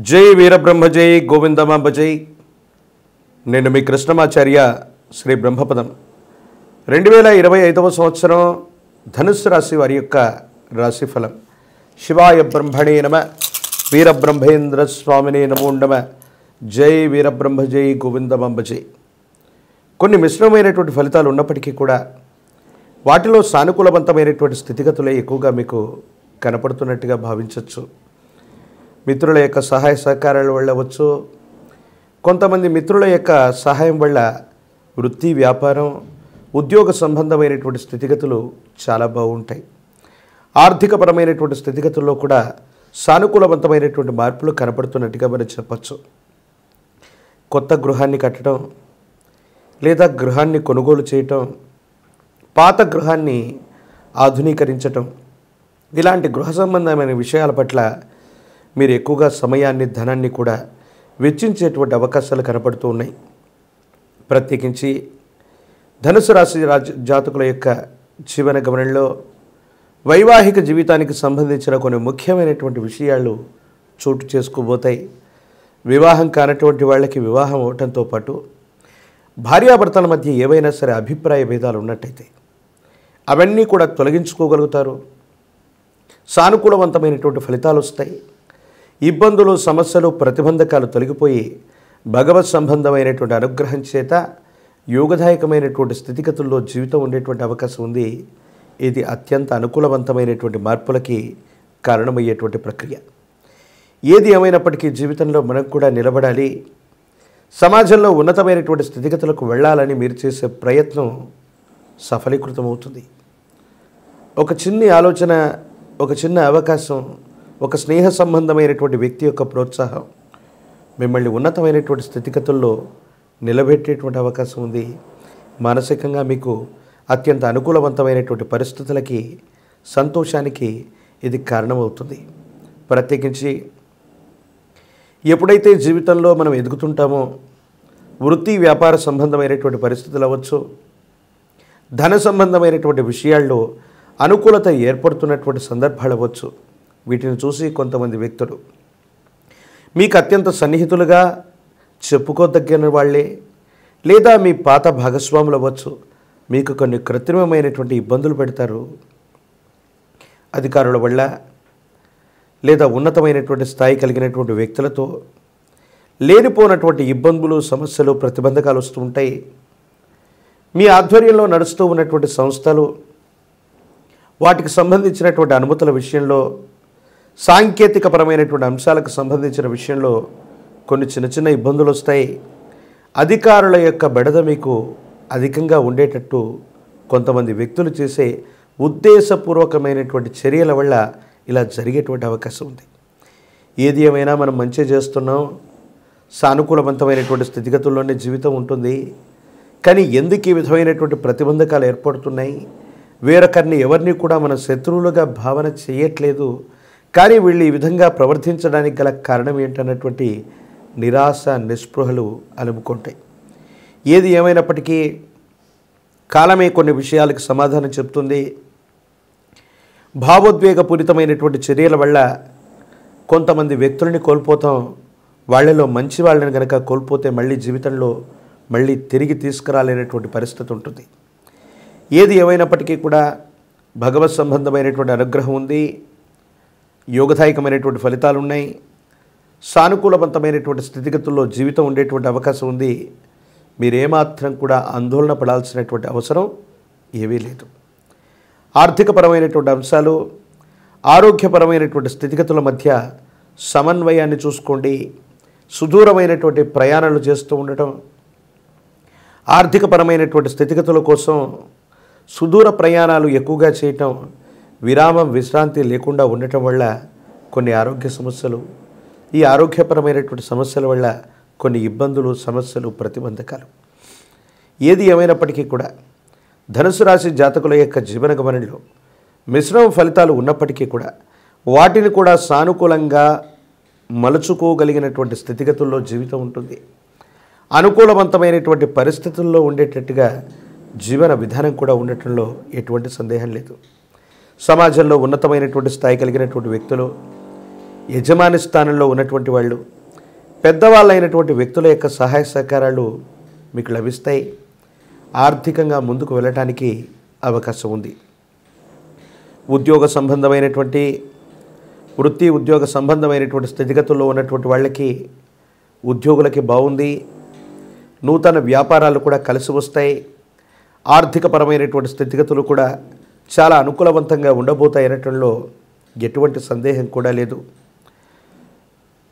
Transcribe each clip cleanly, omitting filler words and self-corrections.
జై వీరబ్రహ్మ జై గోవిందమాంబ జై. నేను మీ కృష్ణమాచార్య శ్రీ బ్రహ్మపదం. 2025వ సంవత్సరం ధనుస్సు రాశి వారి యొక్క రాశిఫలం. శివాయ బ్రహ్మణే నమ, వీరబ్రహ్మేంద్ర స్వామినే నమో నమ. జై వీరబ్రహ్మ జై గోవిందమాంబ జై. కొన్ని మిశ్రమైనటువంటి ఫలితాలు ఉన్నప్పటికీ కూడా వాటిలో సానుకూలవంతమైనటువంటి స్థితిగతులే ఎక్కువగా మీకు కనపడుతున్నట్టుగా భావించవచ్చు. మిత్రుల యొక్క సహాయ సహకారాల వల్ల అవ్వచ్చు, కొంతమంది మిత్రుల యొక్క సహాయం వల్ల వృత్తి, వ్యాపారం, ఉద్యోగ సంబంధమైనటువంటి స్థితిగతులు చాలా బాగుంటాయి. ఆర్థికపరమైనటువంటి స్థితిగతుల్లో కూడా సానుకూలవంతమైనటువంటి మార్పులు కనపడుతున్నట్టుగా మనం చెప్పచ్చు. కొత్త గృహాన్ని కట్టడం లేదా గృహాన్ని కొనుగోలు చేయటం, పాత గృహాన్ని ఆధునీకరించటం, ఇలాంటి గృహ సంబంధమైన విషయాల పట్ల మీరు ఎక్కువగా సమయాన్ని, ధనాన్ని కూడా వెచ్చించేటువంటి అవకాశాలు కనపడుతూ ఉన్నాయి. ప్రత్యేకించి ధనుసు రాశి జాతకుల యొక్క జీవన గమనంలో వైవాహిక జీవితానికి సంబంధించిన కొన్ని ముఖ్యమైనటువంటి విషయాలు చోటు చేసుకోబోతాయి. వివాహం కానటువంటి వాళ్ళకి వివాహం అవటంతో పాటు భార్యాభర్తల మధ్య ఏవైనా సరే అభిప్రాయ భేదాలు ఉన్నట్టయితే అవన్నీ కూడా తొలగించుకోగలుగుతారు. సానుకూలవంతమైనటువంటి ఫలితాలు వస్తాయి. ఇబ్బందులు, సమస్యలు, ప్రతిబంధకాలు తొలగిపోయి భగవత్ సంబంధమైనటువంటి అనుగ్రహం చేత యోగదాయకమైనటువంటి స్థితిగతుల్లో జీవితం ఉండేటువంటి అవకాశం ఉంది. ఇది అత్యంత అనుకూలవంతమైనటువంటి మార్పులకి కారణమయ్యేటువంటి ప్రక్రియ. ఏది ఏమైనప్పటికీ జీవితంలో మనం కూడా నిలబడాలి, సమాజంలో ఉన్నతమైనటువంటి స్థితిగతులకు వెళ్ళాలని మీరు చేసే ప్రయత్నం సఫలీకృతమవుతుంది. ఒక చిన్న ఆలోచన, ఒక చిన్న అవకాశం, ఒక స్నేహ సంబంధమైనటువంటి వ్యక్తి యొక్క ప్రోత్సాహం మిమ్మల్ని ఉన్నతమైనటువంటి స్థితిగతుల్లో నిలబెట్టేటువంటి అవకాశం ఉంది. మానసికంగా మీకు అత్యంత అనుకూలవంతమైనటువంటి పరిస్థితులకి, సంతోషానికి ఇది కారణమవుతుంది. ప్రత్యేకించి ఎప్పుడైతే జీవితంలో మనం ఎదుగుతుంటామో, వృత్తి, వ్యాపార సంబంధమైనటువంటి పరిస్థితులు అవ్వచ్చు, ధన సంబంధమైనటువంటి విషయాల్లో అనుకూలత ఏర్పడుతున్నటువంటి సందర్భాలు అవ్వచ్చు, వీటిని చూసి కొంతమంది వ్యక్తులు మీకు అత్యంత సన్నిహితులుగా చెప్పుకోదగిన వాళ్ళే లేదా మీ పాత భాగస్వాములు అవ్వచ్చు, మీకు కొన్ని కృత్రిమమైనటువంటి ఇబ్బందులు పెడతారు. అధికారుల వల్ల లేదా ఉన్నతమైనటువంటి స్థాయి కలిగినటువంటి వ్యక్తులతో లేనిపోనటువంటి ఇబ్బందులు, సమస్యలు, ప్రతిబంధకాలు వస్తూ ఉంటాయి. మీ ఆధ్వర్యంలో నడుస్తూ ఉన్నటువంటి సంస్థలు వాటికి సంబంధించినటువంటి అనుమతుల విషయంలో, సాంకేతికపరమైనటువంటి అంశాలకు సంబంధించిన విషయంలో కొన్ని చిన్న చిన్న ఇబ్బందులు వస్తాయి. అధికారుల యొక్క బెడద మీకు అధికంగా ఉండేటట్టు కొంతమంది వ్యక్తులు చేసే ఉద్దేశపూర్వకమైనటువంటి చర్యల వల్ల ఇలా జరిగేటువంటి అవకాశం ఉంది. ఏది ఏమైనా మనం మంచి చేస్తున్నాం, సానుకూలవంతమైనటువంటి స్థితిగతుల్లోనే జీవితం ఉంటుంది. కానీ ఎందుకు ఈ విధమైనటువంటి ప్రతిబంధకాలు ఏర్పడుతున్నాయి? వేరొకరిని, ఎవరిని కూడా మనం శత్రువులుగా భావన చేయట్లేదు, కానీ వీళ్ళు ఈ విధంగా ప్రవర్తించడానికి గల కారణం ఏంటన్నటువంటి నిరాశ, నిస్పృహలు అలుముకుంటాయి. ఏది ఏమైనప్పటికీ కాలమే కొన్ని విషయాలకు సమాధానం చెప్తుంది. భావోద్వేగపూరితమైనటువంటి చర్యల వల్ల కొంతమంది వ్యక్తులని కోల్పోతాం. వాళ్ళలో మంచి వాళ్ళని కనుక కోల్పోతే మళ్ళీ జీవితంలో మళ్ళీ తిరిగి తీసుకురాలేనటువంటి పరిస్థితి ఉంటుంది. ఏది ఏమైనప్పటికీ కూడా భగవత్ సంబంధమైనటువంటి అనుగ్రహం ఉంది, యోగదాయకమైనటువంటి ఫలితాలు ఉన్నాయి, సానుకూలవంతమైనటువంటి స్థితిగతుల్లో జీవితం ఉండేటువంటి అవకాశం ఉంది. మీరేమాత్రం కూడా ఆందోళన పడాల్సినటువంటి అవసరం ఏమీ లేదు. ఆర్థికపరమైనటువంటి అంశాలు, ఆరోగ్యపరమైనటువంటి స్థితిగతుల మధ్య సమన్వయాన్ని చూసుకోండి. సుదూరమైనటువంటి ప్రయాణాలు చేస్తూ ఉండటం, ఆర్థికపరమైనటువంటి స్థితిగతుల కోసం సుదూర ప్రయాణాలు ఎక్కువగా చేయటం, విరామం, విశ్రాంతి లేకుండా ఉండటం వల్ల కొన్ని ఆరోగ్య సమస్యలు, ఈ ఆరోగ్యపరమైనటువంటి సమస్యల వల్ల కొన్ని ఇబ్బందులు, సమస్యలు, ప్రతిబంధకాలు. ఏది ఏమైనప్పటికీ కూడా ధనుసు రాశి జాతకుల యొక్క జీవన గమనంలో మిశ్రమ ఫలితాలు ఉన్నప్పటికీ కూడా వాటిని కూడా సానుకూలంగా మలుచుకోగలిగినటువంటి స్థితిగతుల్లో జీవితం ఉంటుంది. అనుకూలవంతమైనటువంటి పరిస్థితుల్లో ఉండేటట్టుగా జీవన విధానం కూడా ఉండటంలో ఎటువంటి సందేహం లేదు. సమాజంలో ఉన్నతమైనటువంటి స్థాయి కలిగినటువంటి వ్యక్తులు యజమాని స్థానంలో ఉన్నటువంటి వాళ్ళు, పెద్దవాళ్ళైనటువంటి వ్యక్తుల యొక్క సహాయ సహకారాలు మీకు లభిస్తాయి. ఆర్థికంగా ముందుకు వెళ్ళటానికి అవకాశం ఉంది. ఉద్యోగ సంబంధమైనటువంటి వృత్తి, ఉద్యోగ సంబంధమైనటువంటి స్థితిగతుల్లో ఉన్నటువంటి వాళ్ళకి, ఉద్యోగులకి బాగుంది. నూతన వ్యాపారాలు కూడా కలిసి వస్తాయి. ఆర్థికపరమైనటువంటి స్థితిగతులు కూడా చాలా అనుకూలవంతంగా ఉండబోతాయి అనటంలో ఎటువంటి సందేహం కూడా లేదు.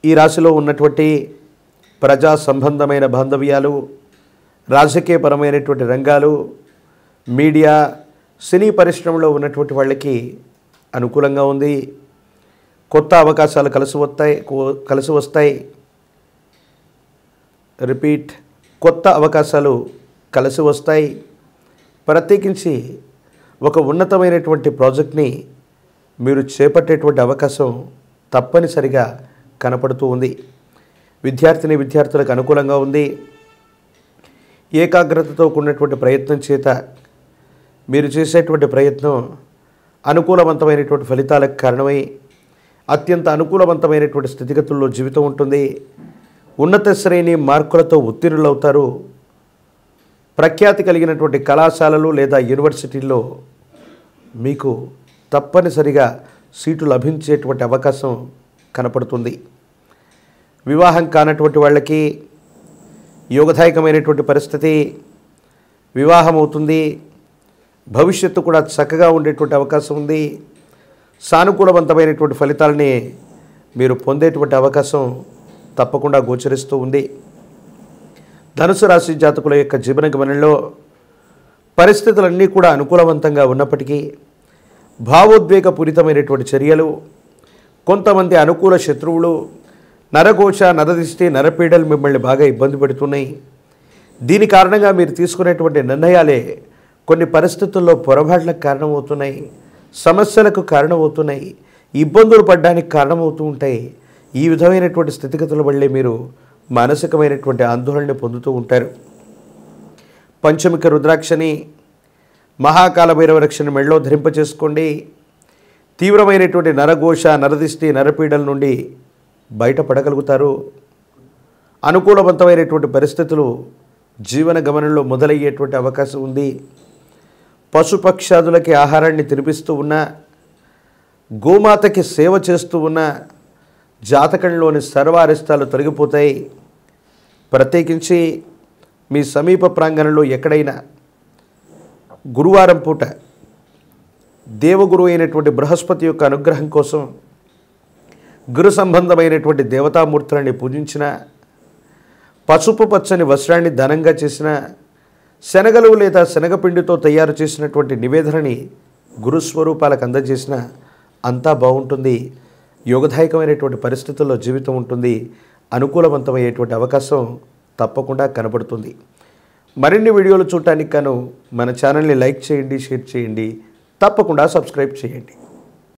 ఈ రాశిలో ఉన్నటువంటి ప్రజా సంబంధమైన బాంధవ్యాలు, రాజకీయపరమైనటువంటి రంగాలు, మీడియా, సినీ పరిశ్రమలో ఉన్నటువంటి వాళ్ళకి అనుకూలంగా ఉంది. కొత్త అవకాశాలు కలిసి వస్తాయి. రిపీట్, కొత్త అవకాశాలు కలిసి వస్తాయి. ప్రత్యేకించి ఒక ఉన్నతమైనటువంటి ప్రాజెక్ట్ని మీరు చేపట్టేటువంటి అవకాశం తప్పనిసరిగా కనపడుతూ ఉంది. విద్యార్థులకు అనుకూలంగా ఉంది. ఏకాగ్రతతో కూడినటువంటి ప్రయత్నం చేత మీరు చేసేటువంటి ప్రయత్నం అనుకూలవంతమైనటువంటి ఫలితాలకు కారణమై అత్యంత అనుకూలవంతమైనటువంటి స్థితిగతుల్లో జీవితం ఉంటుంది. ఉన్నత శ్రేణి మార్కులతో ఉత్తీర్ణులవుతారు. ప్రఖ్యాతి కలిగినటువంటి కళాశాలలు లేదా యూనివర్సిటీల్లో మీకు తప్పనిసరిగా సీటు లభించేటువంటి అవకాశం కనపడుతుంది. వివాహం కానటువంటి వాళ్ళకి యోగదాయకమైనటువంటి పరిస్థితి, వివాహం అవుతుంది. భవిష్యత్తు కూడా చక్కగా ఉండేటువంటి అవకాశం ఉంది. సానుకూలవంతమైనటువంటి ఫలితాలని మీరు పొందేటువంటి అవకాశం తప్పకుండా గోచరిస్తూ ఉంది. ధనుసు రాశి జాతకుల యొక్క జీవన గమనంలో పరిస్థితులన్నీ కూడా అనుకూలవంతంగా ఉన్నప్పటికీ భావోద్వేగపూరితమైనటువంటి చర్యలు, కొంతమంది అనుకూల శత్రువులు, నరఘోష, నరదిష్టి, నరపీడలు మిమ్మల్ని బాగా ఇబ్బంది పెడుతున్నాయి. దీని కారణంగా మీరు తీసుకునేటువంటి నిర్ణయాలే కొన్ని పరిస్థితుల్లో పొరపాట్లకు కారణమవుతున్నాయి, సమస్యలకు కారణమవుతున్నాయి, ఇబ్బందులు పడడానికి కారణమవుతూ ఉంటాయి. ఈ విధమైనటువంటి స్థితిగతుల వల్లే మీరు మానసికమైనటువంటి ఆందోళన పొందుతూ ఉంటారు. పంచమిక రుద్రాక్షని, మహాకాల భైరవ రక్షణ మెళ్ళలో ధరింపచేసుకోండి. తీవ్రమైనటువంటి నరఘోష, నరదిష్టి, నరపీడల నుండి బయటపడగలుగుతారు. అనుకూలవంతమైనటువంటి పరిస్థితులు జీవన గమనంలో మొదలయ్యేటువంటి అవకాశం ఉంది. పశుపక్షాదులకి ఆహారాన్ని తినిపిస్తూ ఉన్నా, గోమాతకి సేవ చేస్తూ ఉన్నా జాతకంలోని సర్వారిష్టాలు తొలగిపోతాయి. ప్రత్యేకించి మీ సమీప ప్రాంగణంలో ఎక్కడైనా గురువారం పూట దేవగురు అయినటువంటి బృహస్పతి యొక్క అనుగ్రహం కోసం గురు సంబంధమైనటువంటి దేవతామూర్తులని పూజించిన, పసుపు పచ్చని వస్త్రాన్ని దానంగా చేసిన, శనగలు లేదా శనగపిండితో తయారు చేసినటువంటి నివేదనని గురుస్వరూపాలకు అందజేసిన అంతా బాగుంటుంది. యోగదాయకమైనటువంటి పరిస్థితుల్లో జీవితం ఉంటుంది. అనుకూలవంతమయ్యేటువంటి అవకాశం తప్పకుండా కనబడుతుంది. మరిన్ని వీడియోలు చూడటానికి గాను మన ఛానల్ని లైక్ చేయండి, షేర్ చేయండి, తప్పకుండా సబ్స్క్రైబ్ చేయండి.